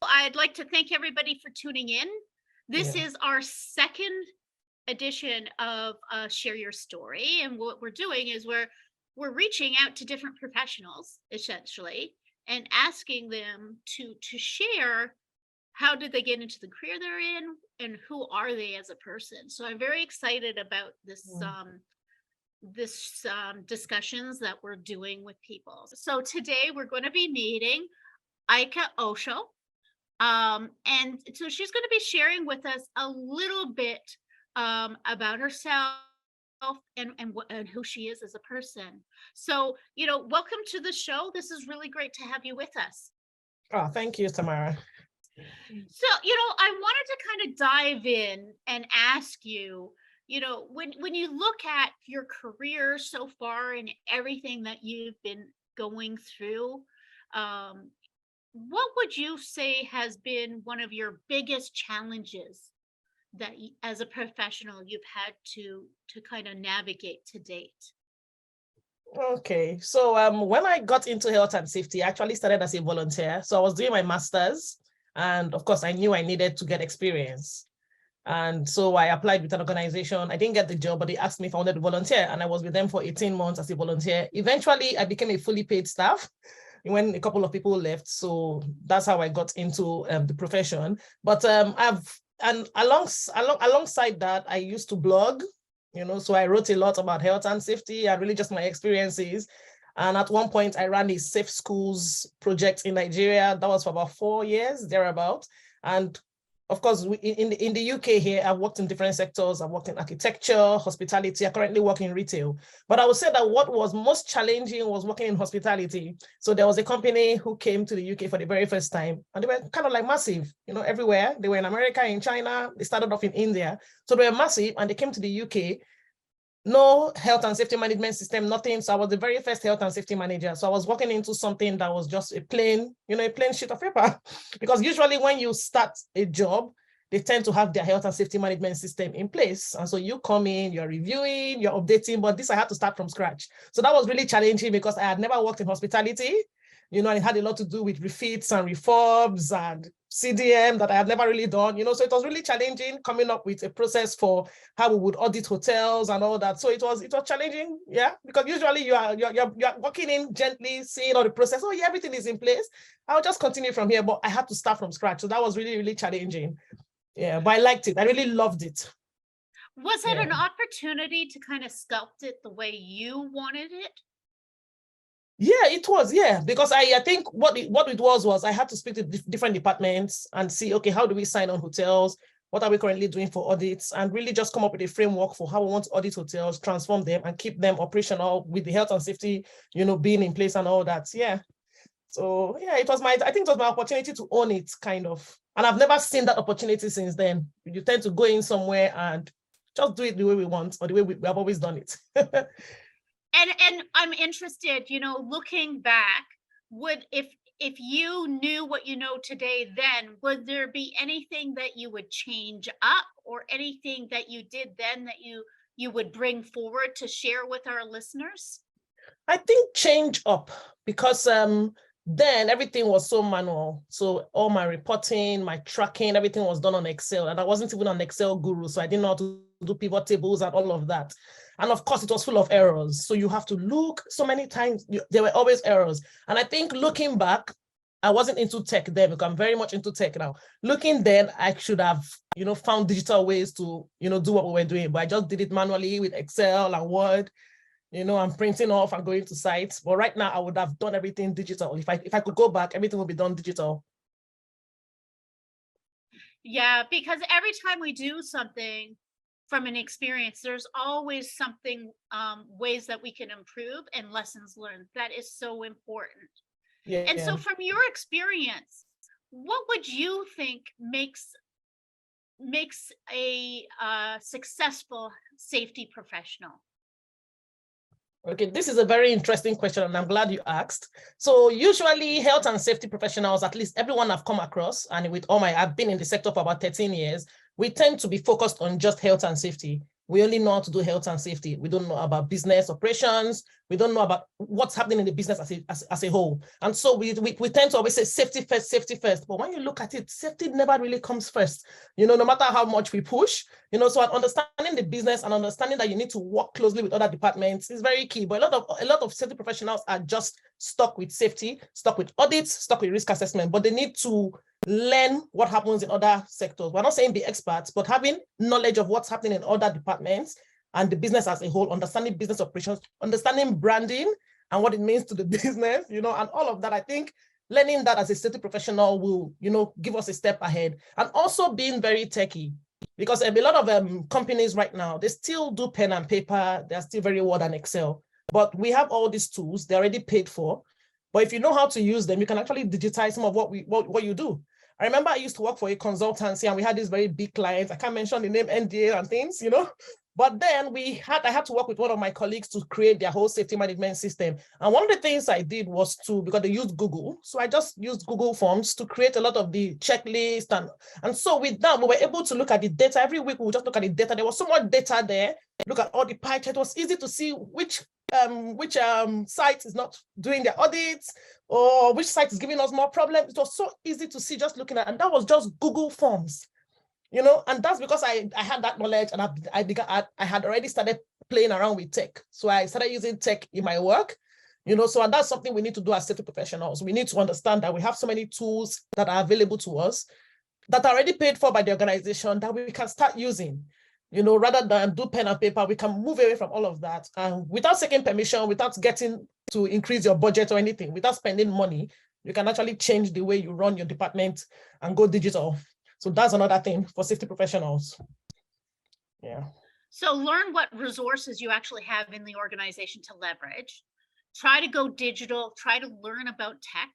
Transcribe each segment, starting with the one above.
I'd like to thank everybody for tuning in. This Yeah. is our second edition of Share Your Story, and what we're doing is we're reaching out to different professionals essentially and asking them to share how did they get into the career they're in and who are they as a person. So I'm very excited about Mm. this discussions that we're doing with people. So today we're going to be meeting Ike Osho. And so she's going to be sharing with us a little bit about herself and who she is as a person. So, welcome to the show. This is really great to have you with us. Oh, thank you, Tamara. So, I wanted to kind of dive in and ask you, when you look at your career so far and everything that you've been going through, um, what would you say has been one of your biggest challenges that as a professional you've had to kind of navigate to date? Okay, so when I got into health and safety, I actually started as a volunteer. So I was doing my master's, and of course, I knew I needed to get experience. And so I applied with an organization. I didn't get the job, but they asked me if I wanted to volunteer, and I was with them for 18 months as a volunteer. Eventually, I became a fully paid staff when a couple of people left. So that's how I got into the profession. But alongside that, I used to blog, so I wrote a lot about health and safety and really just my experiences. And at one point, I ran a safe schools project in Nigeria. That was for about 4 years, thereabout. And of course, in the UK here, I've worked in different sectors. I've worked in architecture, hospitality. I currently work in retail. But I would say that what was most challenging was working in hospitality. So there was a company who came to the UK for the very first time, and they were kind of like massive, everywhere. They were in America, in China. They started off in India. So they were massive, and they came to the UK. No health and safety management system, nothing. So I was the very first health and safety manager. So I was walking into something that was just a plain sheet of paper. Because usually when you start a job, they tend to have their health and safety management system in place. And so you come in, you're reviewing, you're updating, but this I had to start from scratch. So that was really challenging because I had never worked in hospitality. And it had a lot to do with refits and refurbs and CDM that I had never really done, so it was really challenging coming up with a process for how we would audit hotels and all that. So it was challenging, yeah, because usually you're walking in gently, seeing all the process. Oh yeah, everything is in place. I'll just continue from here, but I had to start from scratch. So that was really, really challenging. Yeah, but I liked it. I really loved it. Was it Yeah. an opportunity to kind of sculpt it the way you wanted it? Yeah, it was, yeah, because I think what it was I had to speak to different departments and see, okay, how do we sign on hotels? What are we currently doing for audits? And really just come up with a framework for how we want to audit hotels, transform them and keep them operational with the health and safety, being in place and all that. Yeah. So yeah, I think it was my opportunity to own it, kind of. And I've never seen that opportunity since then. You tend to go in somewhere and just do it the way we want or the way we have always done it. And I'm interested, looking back, would if you knew what you know today, then would there be anything that you would change up or anything that you did then that you would bring forward to share with our listeners? I think change up because then everything was so manual. So all my reporting, my tracking, everything was done on Excel. And I wasn't even an Excel guru. So I didn't know how to do pivot tables and all of that. And of course, it was full of errors. So you have to look so many times. There were always errors. And I think looking back, I wasn't into tech then because I'm very much into tech now. Looking then, I should have, found digital ways to, do what we were doing. But I just did it manually with Excel and Word. I'm printing off and going to sites. But right now, I would have done everything digital. If I could go back, everything would be done digital. Yeah, because every time we do something from an experience, there's always something, ways that we can improve and lessons learned. That is so important. Yeah. And so from your experience, what would you think makes a successful safety professional? Okay, this is a very interesting question, and I'm glad you asked. So usually health and safety professionals, at least everyone I've come across, and I've been in the sector for about 13 years, we tend to be focused on just health and safety. we only know how to do health and safety. We don't know about business operations. We don't know about what's happening in the business as a whole. And so we tend to always say safety first, safety first. But when you look at it, safety never really comes first, no matter how much we push, so understanding the business and understanding that you need to work closely with other departments is very key. But a lot of safety professionals are just stuck with safety, stuck with audits, stuck with risk assessment, but they need to learn what happens in other sectors. We're not saying be experts, but having knowledge of what's happening in other departments and the business as a whole, understanding business operations, understanding branding and what it means to the business, and all of that. I think learning that as a safety professional will, give us a step ahead. And also being very techy, because a lot of companies right now, they still do pen and paper. They're still very Word and Excel, but we have all these tools. They're already paid for. But if you know how to use them, you can actually digitize some of what you do. I remember I used to work for a consultancy and we had these very big clients. I can't mention the name, NDA and things, But then I had to work with one of my colleagues to create their whole safety management system. And one of the things I did was because they used Google. So I just used Google Forms to create a lot of the checklist. And so with that, we were able to look at the data. Every week, we would just look at the data. There was so much data there. Look at all the pie chart. It was easy to see which site is not doing their audits or which site is giving us more problems. It was so easy to see just looking at, and that was just Google Forms, and that's because I had that knowledge and I had already started playing around with tech. So I started using tech in my work, and that's something we need to do as safety professionals. We need to understand that we have so many tools that are available to us that are already paid for by the organization that we can start using. Rather than do pen and paper, we can move away from all of that. And without seeking permission, without getting to increase your budget or anything, without spending money, you can actually change the way you run your department and go digital. So that's another thing for safety professionals. Yeah. So learn what resources you actually have in the organization to leverage. Try to go digital, try to learn about tech,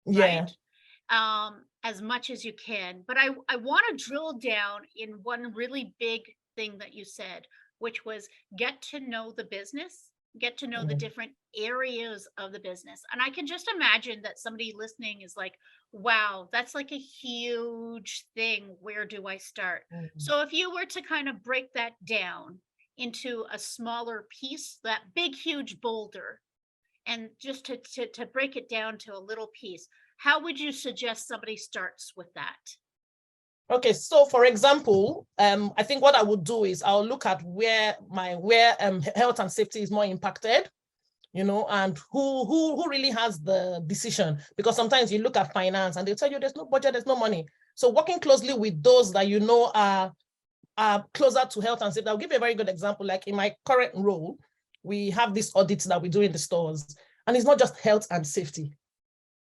yeah. Right? As much as you can. But I want to drill down in one really big thing that you said, which was get to know the business, get to know the different areas of the business. And I can just imagine that somebody listening is like, wow, that's like a huge thing. Where do I start? So if you were to kind of break that down into a smaller piece, that big, huge boulder, and just to break it down to a little piece, how would you suggest somebody starts with that? Okay, so for example, I think what I would do is I'll look at where health and safety is more impacted, and who really has the decision. Because sometimes you look at finance and they tell you there's no budget, there's no money. So working closely with those that are closer to health and safety. I'll give you a very good example. Like in my current role, we have this audits that we do in the stores, and it's not just health and safety.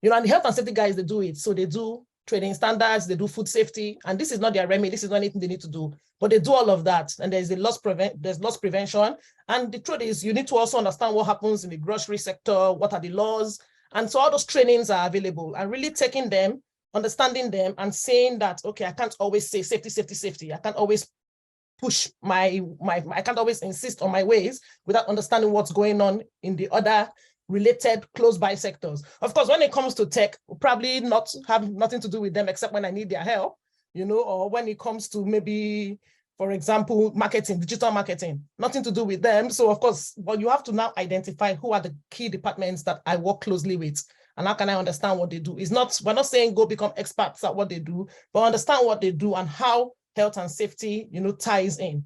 And the health and safety guys, they do it. So they do trading standards, they do food safety, and this is not their remedy, this is not anything they need to do, but they do all of that. And there's loss prevention. And the truth is, you need to also understand what happens in the grocery sector, what are the laws. And so all those trainings are available, and really taking them, understanding them, and saying that, okay, I can't always say safety, safety, safety. I can't always push I can't always insist on my ways without understanding what's going on in the other related close by sectors. Of course, when it comes to tech, we'll probably not have nothing to do with them except when I need their help, or when it comes to maybe, for example, marketing, digital marketing, nothing to do with them. So of course, but you have to now identify who are the key departments that I work closely with, and how can I understand what they do. We're not saying go become experts at what they do, but understand what they do and how health and safety, ties in.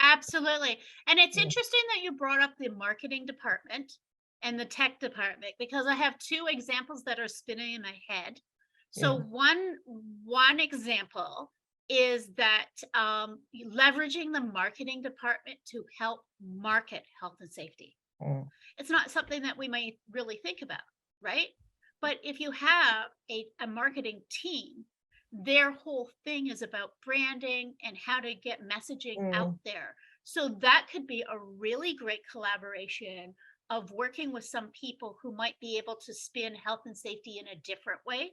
Absolutely. And it's interesting that you brought up the marketing department and the tech department, because I have two examples that are spinning in my head. So one example is that leveraging the marketing department to help market health and safety. It's not something that we might really think about, right? But if you have a marketing team, their whole thing is about branding and how to get messaging out there. So that could be a really great collaboration of working with some people who might be able to spin health and safety in a different way.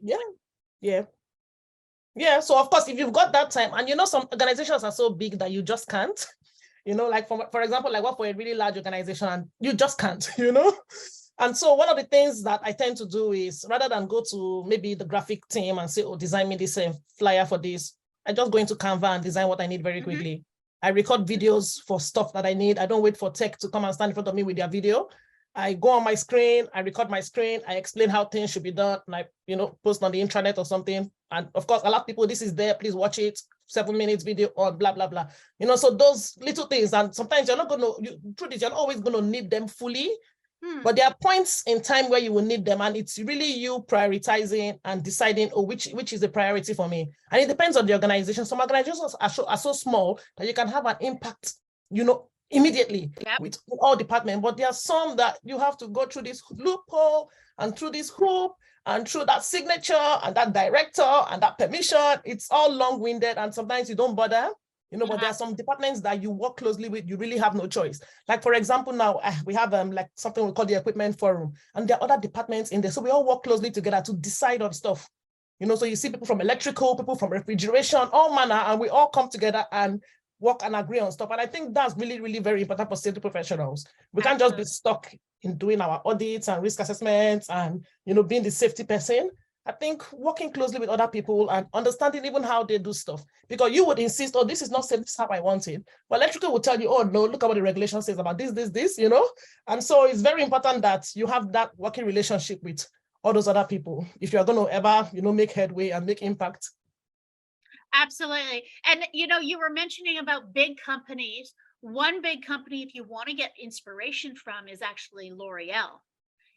Yeah. So of course, if you've got that time, and some organizations are so big that you just can't, like for example, I work for a really large organization and you just can't, And so one of the things that I tend to do is, rather than go to maybe the graphic team and say, oh, design me this flyer for this, I just go into Canva and design what I need very quickly. I record videos for stuff that I need. I don't wait for tech to come and stand in front of me with their video. I go on my screen, I record my screen, I explain how things should be done, and I, post on the intranet or something. And of course, a lot of people, this is there, please watch it, 7 minutes video on blah, blah, blah. So those little things, and sometimes you're not going to, truth is, you're not always going to need them fully, but there are points in time where you will need them, and it's really you prioritizing and deciding, which is the priority for me. And it depends on the organization. Some organizations are so small that you can have an impact, immediately with all departments, but there are some that you have to go through this loophole and through this hoop and through that signature and that director and that permission. It's all long-winded, and sometimes you don't bother, but there are some departments that you work closely with, you really have no choice. Like, for example, now we have like something we call the equipment forum, and there are other departments in there. So we all work closely together to decide on stuff. So you see people from electrical, people from refrigeration, all manner, and we all come together and work and agree on stuff. And I think that's really, really very important for safety professionals. We can't just be stuck in doing our audits and risk assessments and, being the safety person. I think working closely with other people and understanding even how they do stuff, because you would insist, oh, this is not safe, this is how I want it. But electrical will tell you, oh, no, look at what the regulation says about this, And so it's very important that you have that working relationship with all those other people if you're going to ever, make headway and make impact. Absolutely. And, you were mentioning about big companies. One big company, if you want to get inspiration from, is actually L'Oreal.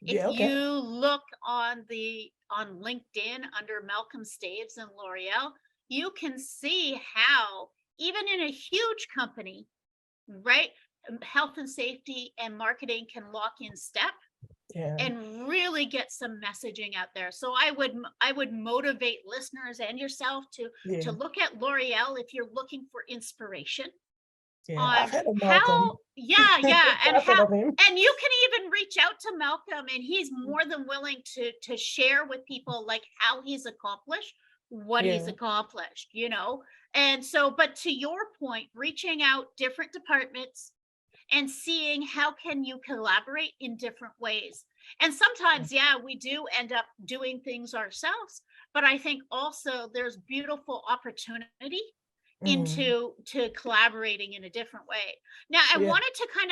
If you look on LinkedIn under Malcolm Staves and L'Oreal, you can see how even in a huge company, right, health and safety and marketing can lock in step. And really get some messaging out there. So I would motivate listeners and yourself to look at L'Oreal if you're looking for inspiration. I've heard of Malcolm. And you can even reach out to Malcolm, and he's more than willing to share with people like how he's accomplished what he's accomplished, And so, but to your point, reaching out different departments and seeing how can you collaborate in different ways. And sometimes, we do end up doing things ourselves, but I think also there's beautiful opportunity into collaborating in a different way. Now, I wanted to kind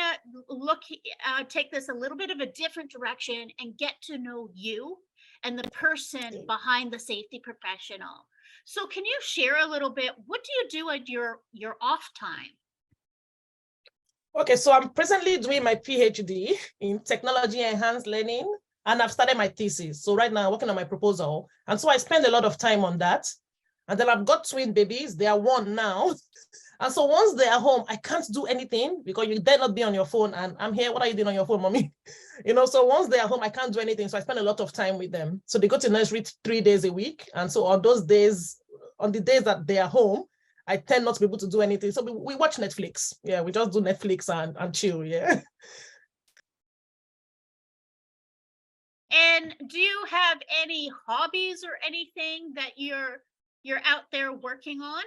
of take this a little bit of a different direction and get to know you and the person behind the safety professional. So can you share a little bit, what do you do at your off time? Okay, so I'm presently doing my PhD in technology enhanced learning, and I've started my thesis. So right now I'm working on my proposal. And so I spend a lot of time on that. And then I've got twin babies, they are 1 now. And so once they are home, I can't do anything because you dare not be on your phone. And I'm here, what are you doing on your phone, mommy? So once they are home, I can't do anything. So I spend a lot of time with them. So they go to nursery 3 days a week. And so on those days, on the days that they are home, I tend not to be able to do anything. So we watch Netflix. Yeah, we just do Netflix and chill, yeah. And do you have any hobbies or anything that you're out there working on?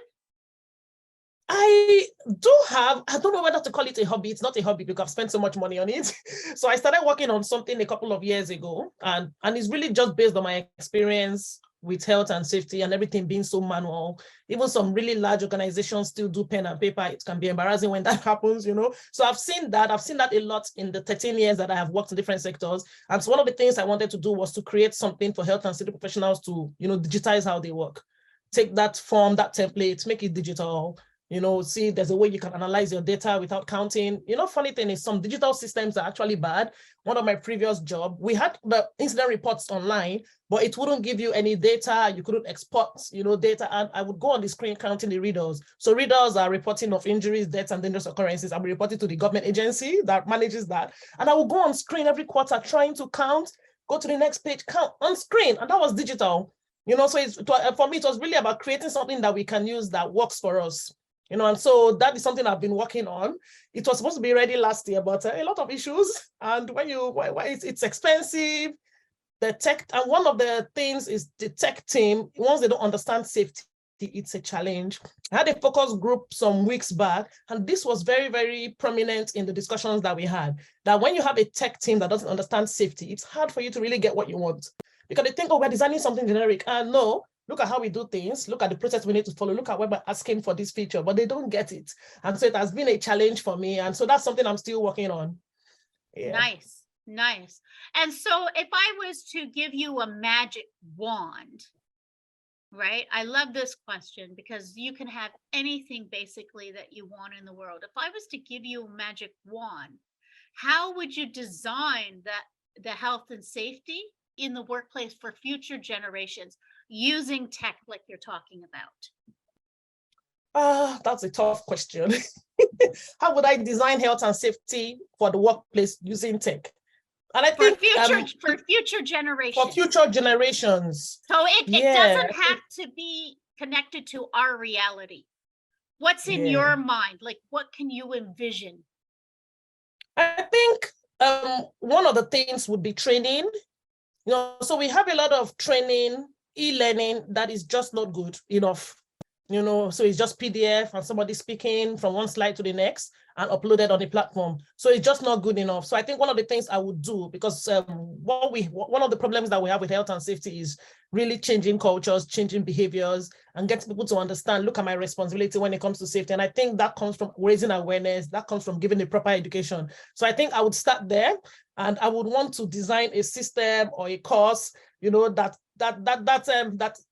I do have, I don't know whether to call it a hobby. It's not a hobby because I've spent so much money on it. So I started working on something a couple of years ago, and it's really just based on my experience with health and safety and everything being so manual. Even some really large organizations still do pen and paper. It can be embarrassing when that happens, So I've seen that a lot in the 13 years that I have worked in different sectors. And so one of the things I wanted to do was to create something for health and safety professionals to, digitize how they work. Take that form, that template, make it digital, see there's a way you can analyze your data without counting. Funny thing is some digital systems are actually bad. One of my previous job, we had the incident reports online, but it wouldn't give you any data. You couldn't export, data. And I would go on the screen counting the readers. So readers are reporting of injuries, deaths, and dangerous occurrences. I'm reporting to the government agency that manages that. And I will go on screen every quarter trying to count, go to the next page, count on screen. And that was digital. So for me, it was really about creating something that we can use that works for us. And so that is something I've been working on. It was supposed to be ready last year, but a lot of issues. And when it's expensive, the tech, and one of the things is the tech team, once they don't understand safety, it's a challenge. I had a focus group some weeks back, and this was very, very prominent in the discussions that we had, that when you have a tech team that doesn't understand safety, it's hard for you to really get what you want. Because they think, oh, we're designing something generic. And no, look at how we do things, look at the process we need to follow, look at what we're asking for this feature, but they don't get it. And so it has been a challenge for me. And so that's something I'm still working on. Yeah. Nice, nice. And so if I was to give you a magic wand, right? I love this question because you can have anything basically that you want in the world. If I was to give you a magic wand, how would you design the health and safety in the workplace for future generations using tech like you're talking about? That's a tough question. How would I design health and safety for the workplace using tech? And I think for future generations. For future generations. So it doesn't have to be connected to our reality. What's in your mind? Like, what can you envision? I think one of the things would be training. So we have a lot of training, e-learning that is just not good enough. So it's just PDF and somebody speaking from one slide to the next and uploaded on the platform. So it's just not good enough. So I think one of the things I would do, because one of the problems that we have with health and safety is really changing cultures, changing behaviors, and getting people to understand, look at my responsibility when it comes to safety. And I think that comes from raising awareness, that comes from giving the proper education. So I think I would start there, and I would want to design a system or a course, that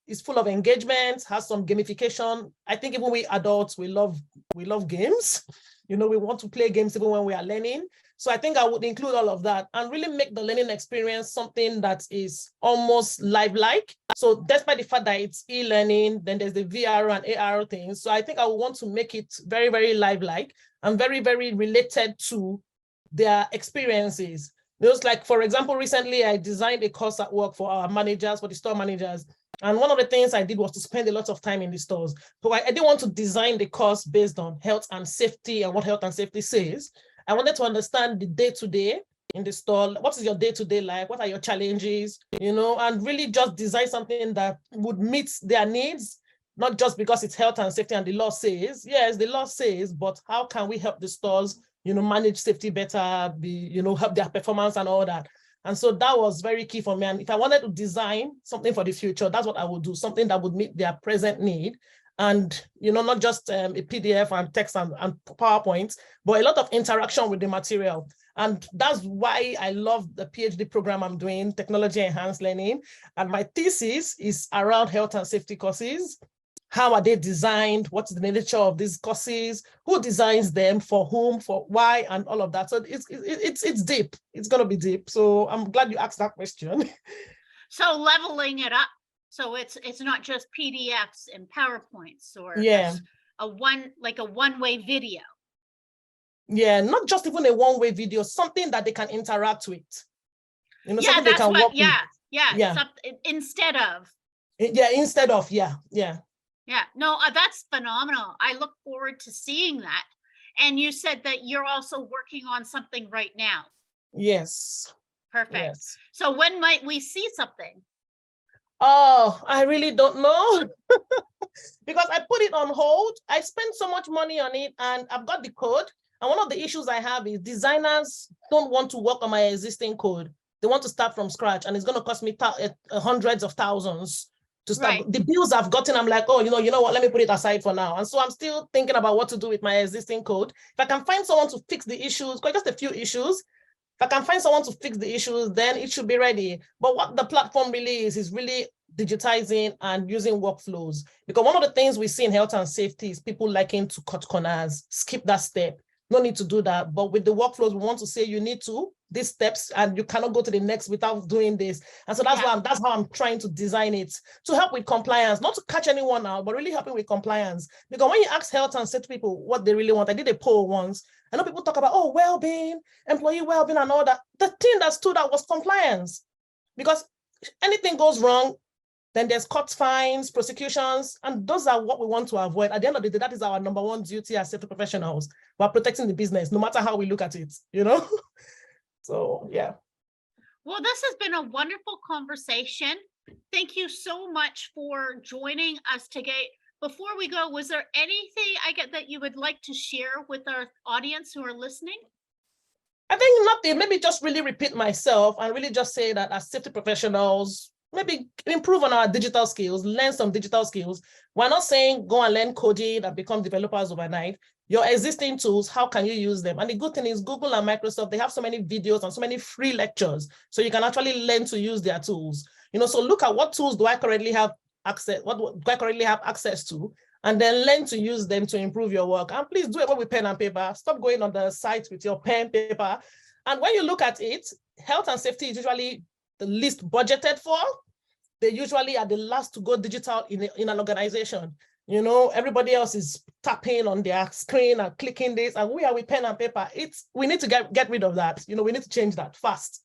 is full of engagement, has some gamification. I think even we adults, we love games. We want to play games even when we are learning. So I think I would include all of that and really make the learning experience something that is almost live-like. So despite the fact that it's e-learning, then there's the VR and AR things. So I think I would want to make it very, very live-like and very, very related to their experiences. Just like, for example, recently I designed a course at work for our managers, for the store managers. And one of the things I did was to spend a lot of time in the stores. So I didn't want to design the course based on health and safety and what health and safety says. I wanted to understand the day-to-day in the store. What is your day-to-day like? What are your challenges? And really just design something that would meet their needs, not just because it's health and safety and the law says. Yes, the law says, but how can we help the stores manage safety better, help their performance and all that. And so that was very key for me. And if I wanted to design something for the future, that's what I would do, something that would meet their present need. And, not just a PDF and text and PowerPoint, but a lot of interaction with the material. And that's why I love the PhD program I'm doing, Technology Enhanced Learning. And my thesis is around health and safety courses. How are they designed? What's the nature of these courses? Who designs them? For whom? For why? And all of that. So it's deep. It's going to be deep. So I'm glad you asked that question. So leveling it up. So it's not just PDFs and PowerPoints or a one-way video. Yeah, not just even a one-way video, something that they can interact with. Something they can work with. Yeah. Instead of. Yeah, no, that's phenomenal. I look forward to seeing that. And you said that you're also working on something right now. Yes. Perfect. Yes. So when might we see something? Oh, I really don't know. Because I put it on hold. I spent so much money on it and I've got the code. And one of the issues I have is designers don't want to work on my existing code. They want to start from scratch, and it's going to cost me hundreds of thousands to start. Right. The bills I've gotten, I'm like, oh, you know what, let me put it aside for now. And so I'm still thinking about what to do with my existing code. If I can find someone to fix the issues, just a few issues, if I can find someone to fix the issues, then it should be ready. But what the platform really is really digitizing and using workflows. Because one of the things we see in health and safety is people liking to cut corners, skip that step. No need to do that. But with the workflows, we want to say you need to, these steps, and you cannot go to the next without doing this. And so that's how I'm trying to design it, to help with compliance, not to catch anyone out, but really helping with compliance. Because when you ask health and safety people what they really want, I did a poll once. I know people talk about, well-being, employee well-being and all that. The thing that stood out was compliance. Because anything goes wrong, then there's court fines, prosecutions, and those are what we want to avoid. At the end of the day, that is our number one duty as safety professionals. We're protecting the business, no matter how we look at it, So, yeah. Well, this has been a wonderful conversation. Thank you so much for joining us today. Before we go, was there anything that you would like to share with our audience who are listening? I think nothing. Maybe just really repeat myself and really just say that as safety professionals, maybe improve on our digital skills, learn some digital skills. We're not saying go and learn coding and become developers overnight. Your existing tools, how can you use them? And the good thing is Google and Microsoft, they have so many videos and so many free lectures, so you can actually learn to use their tools. So look at what tools do I currently have access, what do I currently have access to, and then learn to use them to improve your work. And please do it with pen and paper. Stop going on the site with your pen, paper. And when you look at it, health and safety is usually the least budgeted for. They usually are the last to go digital in an organization. Everybody else is tapping on their screen and clicking this, and we are with pen and paper. We need to get rid of that. We need to change that fast.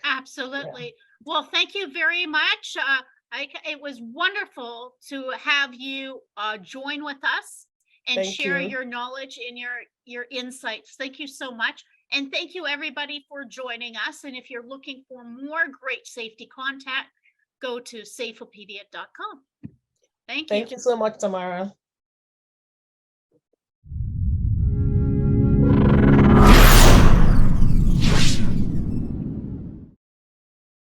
Absolutely. Yeah. Well, thank you very much. It was wonderful to have you join with us and share your knowledge and your insights. Thank you so much. And thank you everybody for joining us. And if you're looking for more great safety content, go to safeopedia.com. Thank you. Thank you so much, Tamara.